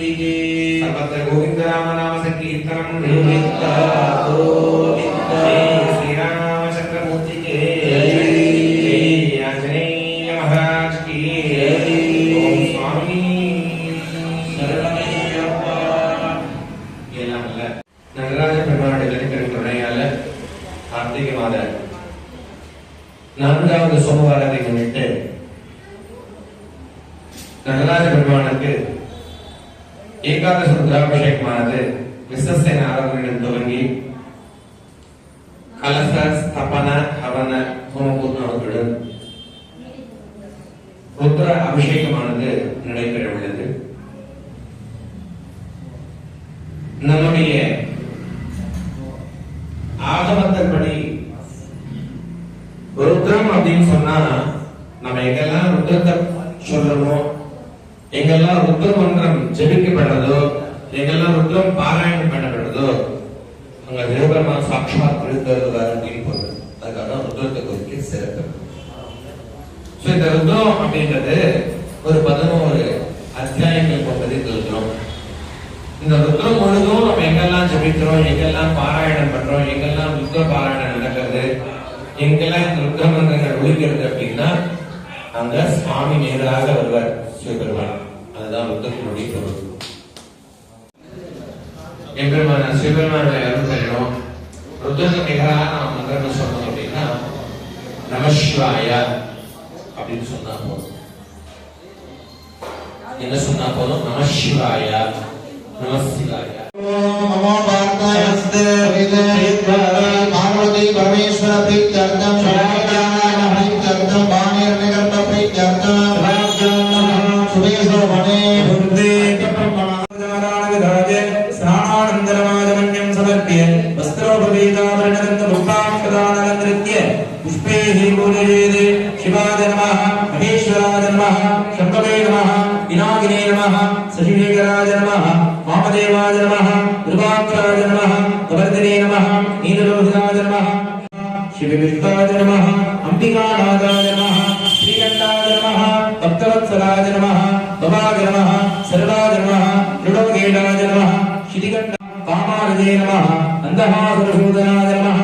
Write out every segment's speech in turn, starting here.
सर्वत्र गोविंद राम नाम संकीर्तनम गोविंद गोविंद श्री रामचंद्र मूर्ति के जय आंजनेय महाराज की ओम स्वामी शरणमय्यप्पा एल्लाम நடராஜ பெருமானுடைய திருக்கரம் துணையால கார்த்திகை மாத 4வது சோமவாரத்தை முன்னிட்டு நடராஜ பெருமானுக்கு ஏகாதச ருத்ராபிஷேகமானது விசேஷ ஆராதனையுடன் துவங்கி கலச ஸ்தாபன ஹவன ஹோமபூர்ணங்களுடன் ருத்ர அபிஷேகமானது நடைபெற உள்ளது. நம்முடைய ஆகமத்தின்படி ருத்ரம் அப்படின்னு சொன்னா நம்ம எங்கெல்லாம் ருத்ரத்தை சொல்றோமோ, எங்கெல்லாம் ருத்ர மந்திரம் ஜெபிக்கப்படுறதோ, எங்கெல்லாம் ருத்ரம் பாராயணம் பண்ணப்படுறதோ அங்க தேவபெருமா சாட்சாத் இருக்கிறது அப்படின்னு போகுது. அதுக்காக ருத்ரத்தை குறிக்க சிறப்பு. இந்த ருத்ரம் அப்படின்றது ஒரு 11 அத்தியாயங்கள் கொண்டது இந்த ருத்ரம். இந்த ருத்ரம் முழுதும் நம்ம எங்கெல்லாம் ஜபிக்கிறோம், எங்கெல்லாம் பாராயணம் பண்றோம், எங்கெல்லாம் ருத்ர பாராயணம் நடக்கிறது, எங்கெல்லாம் இந்த ருத்ர மந்திரங்கள் ஒழிக்கிறது அப்படின்னா அங்க சுவாமி நேராக வருவார் சிவபெருமான். அதுதான் ருத்ரத்தினுடைய பொருள். எம்பெருமான சிவபெருமானுடைய அருள் பெறணும். ருத்ரத்துக்கு நிகராக நாம் மந்திரம் சொன்னோம் அப்படின்னா நமசிவாய அப்படின்னு சொன்னா போதும். என்ன சொன்னா போதும்? நமசிவாய நமசிவாய. நமோ பார்த்தாயஸ்தே விதேத்வ பார்வதி பரமேஸ்வர பிரீத்யர்த்தம் சரணாகமன பிரீத்யர்த்தம் பாணிர் நிகர்த்த பிரீத்யர்த்தம் ராஜ்யம் சுபேசோ வனே புர்தே கப்பமனாஜாரான விதாஜே ஸ்நானானந்தரமாஜமன்யம் சமர்ப்பிய வஸ்த்ரோபவேதாவரணதந்த புஷ்பாக்ஷதானலந்திருத்ய புஷ்பேஹி பூஜயேதே சிவாய நமः மகேஸ்வராய நமः சம்பவே நமः விநாயகனே நமः சசிவேகராய நமः வாமதேவாய நமः துர்வாக்ஷாய நமः கவர்தனே நமः நீலலோகிதாய நமः சிவவிஷ்டாய நமः அம்பிகாநாதாய நமः ஸ்ரீகண்டாய நமः பக்தவத்சலாய நமः பவாய நமः சர்வாய நமः ருடோகேடாய நமः ஸ்ரீகண்ட காமாரஜே நமः அந்தஹாசுரசூதனாய நமः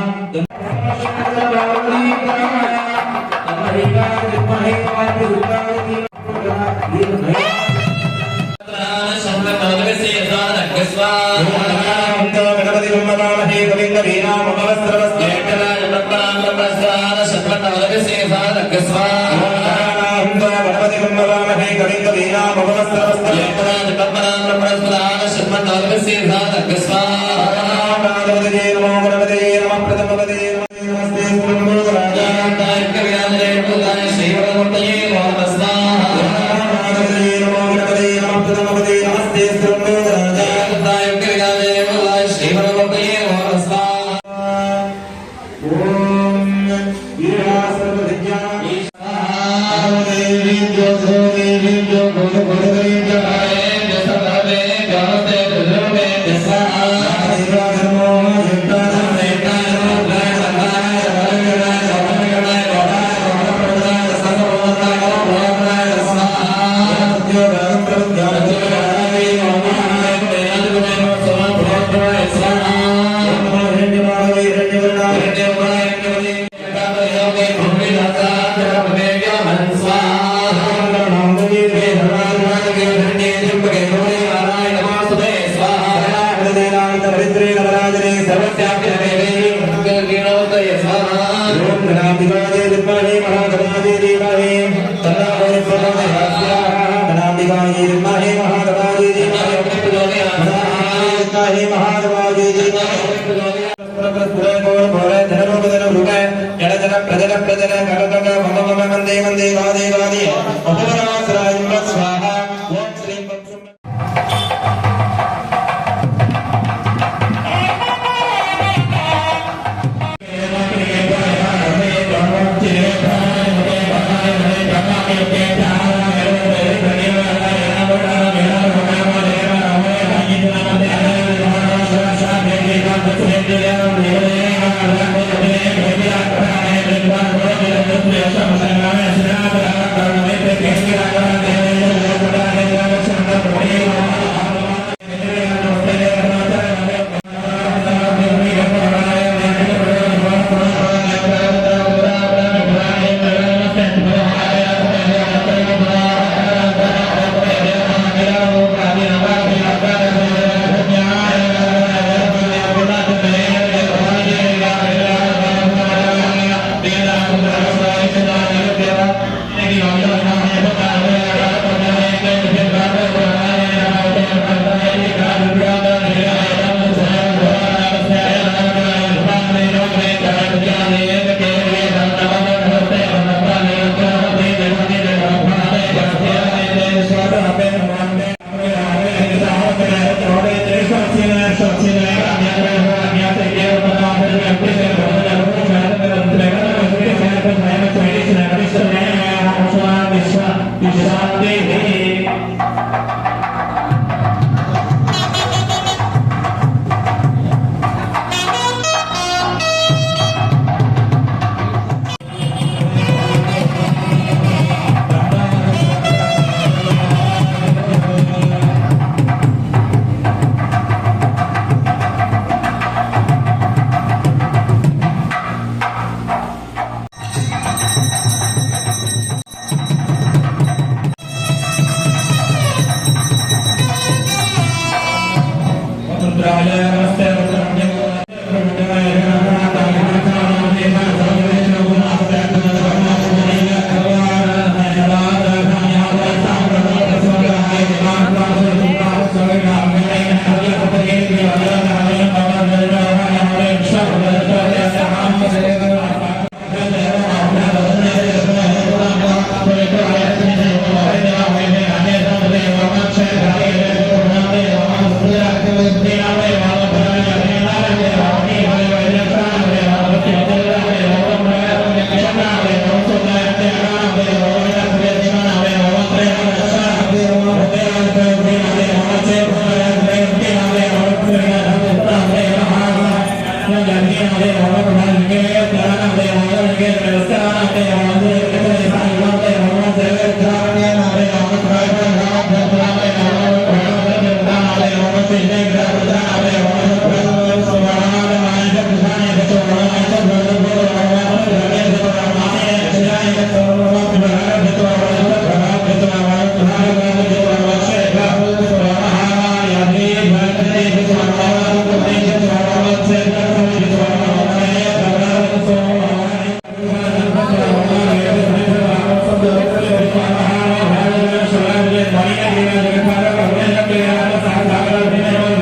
Terima kasih.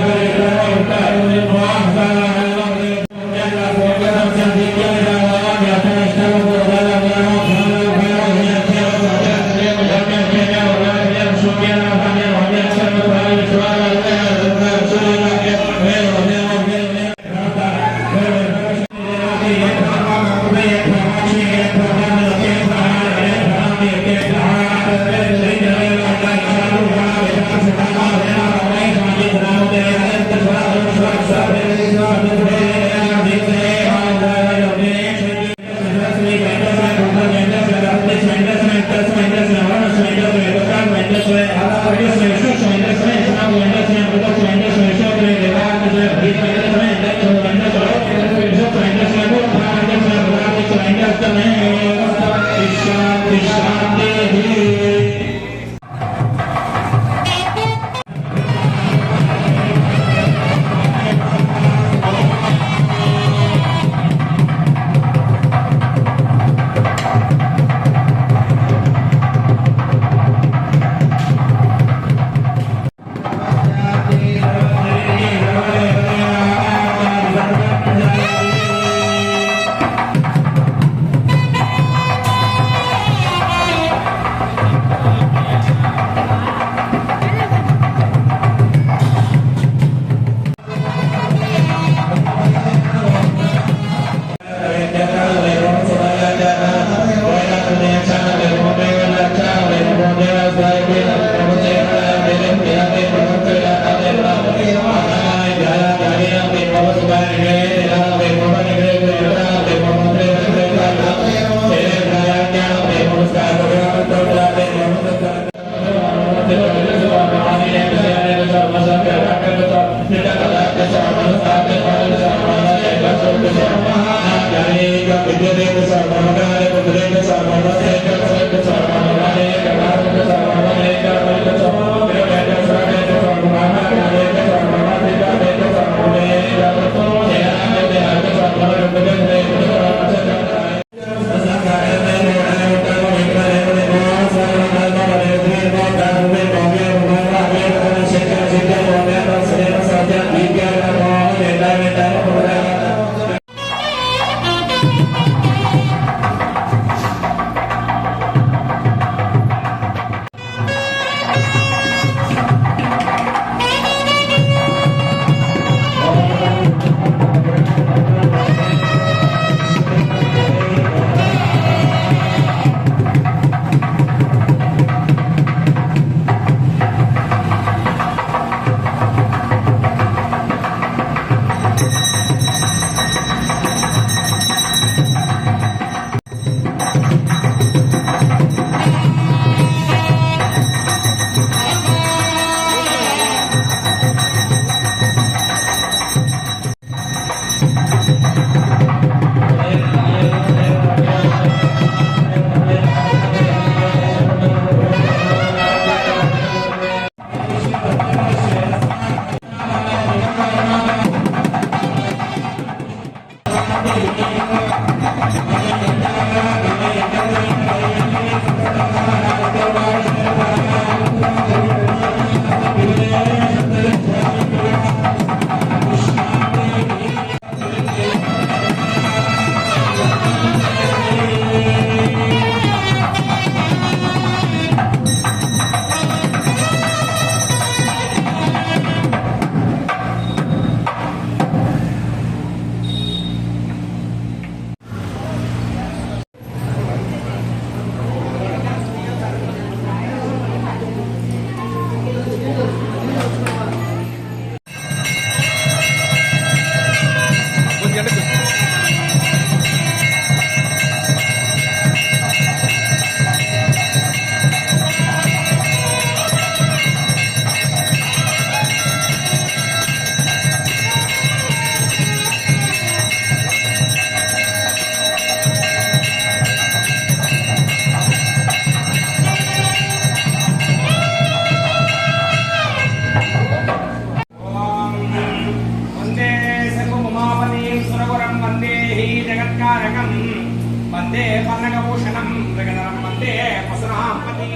वंदे पन्नगभूषणं मृगधरं वंदे पशुनांपति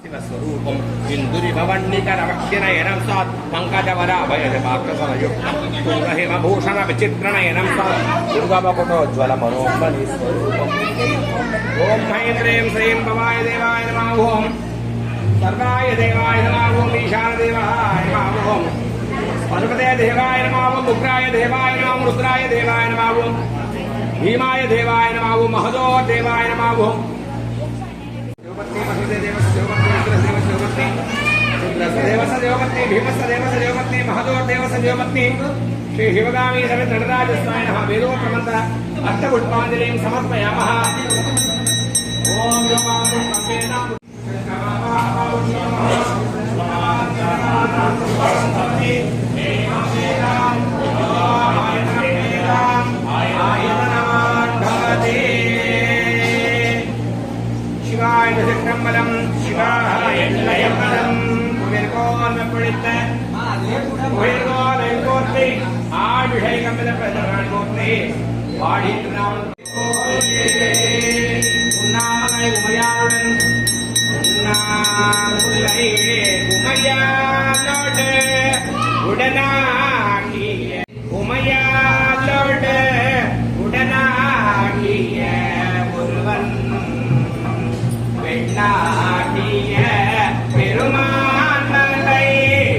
शिवस्वरूपं सिन्दूरिभवन्निकरवक्षिणयनं सात् पङ्कजवराभयजपाकृतयुक्तं पूर्णहिमभूषणविचित्रणयनं सात् दुर्गमकुटोज्ज्वलमनोमणिस्वरूपम् ॐ ह्रीं ह्रीं श्रीं भवाय देवाय नमः ॐ सर्वाय देवाय नमः ॐ ईशानदेवाय नमः ॐ पशुपते देवाय नमः ॐ उग्राय देवाय नमः ॐ रुद्राय देवाय नमः ॐ भीमाय देवाय नमः ॐ महदो देवाय नमः ॐ देवपत्नी महदे देवस्य देवपत्नी रुद्रस्य देवस्य देवस्य देवपत्नी भीमस्य देवस्य देवपत्नी महदो देवस्य देवपत्नी श्री शिवगामी समेत नटराजस्वाय नमः वेदो प्रमन्त्र अष्टपुष्पाञ्जलिं समर्पयामः ॐ योगां कम्पेना शिवाय दशक्रमलं शिवाय लयमलं कुमिरकोन पुलित कुमिरकोन कोत्ते आविषय कमित प्रधान कोत्ते वाडित्रनाम उन्नामय उमयानुடன் उन्नामुलै उमयानोड उडनागिय उमयानोड उडनागिय ஒருவன் வெண்ணாகிய பெருமானலை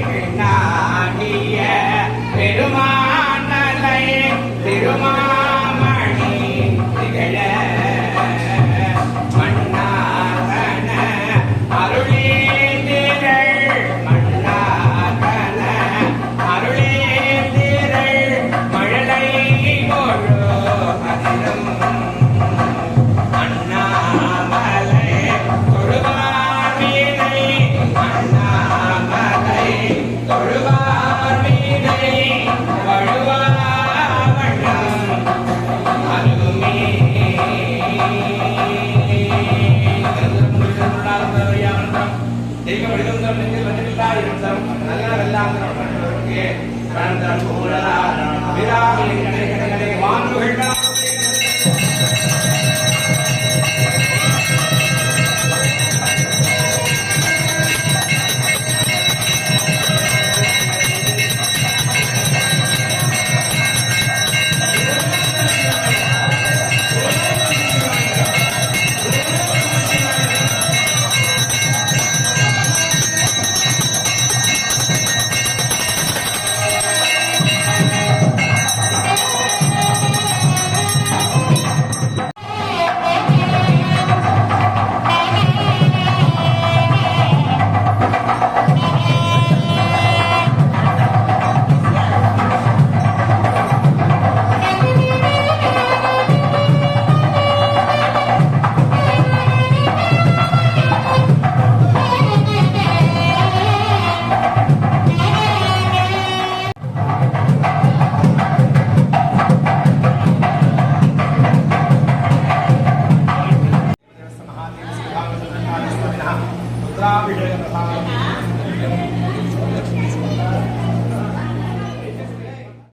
வெண்ணாகிய பெருமானலை திருமாமணி திகழ மன்னாகன அருளேந்திரள் மன்னாகன அருளேந்திரள் மழலை கொழு அதிரும் அண்ணாமலை தொழுவார் வீணை அண்ணாமலை தொழுவார் வீணை வழுவாவண்ணம் அருமே தெய்வம் நெஞ்சில் வந்திருந்தாயிரம் நல்லவெல்லாம் வான்முகிழ்தான்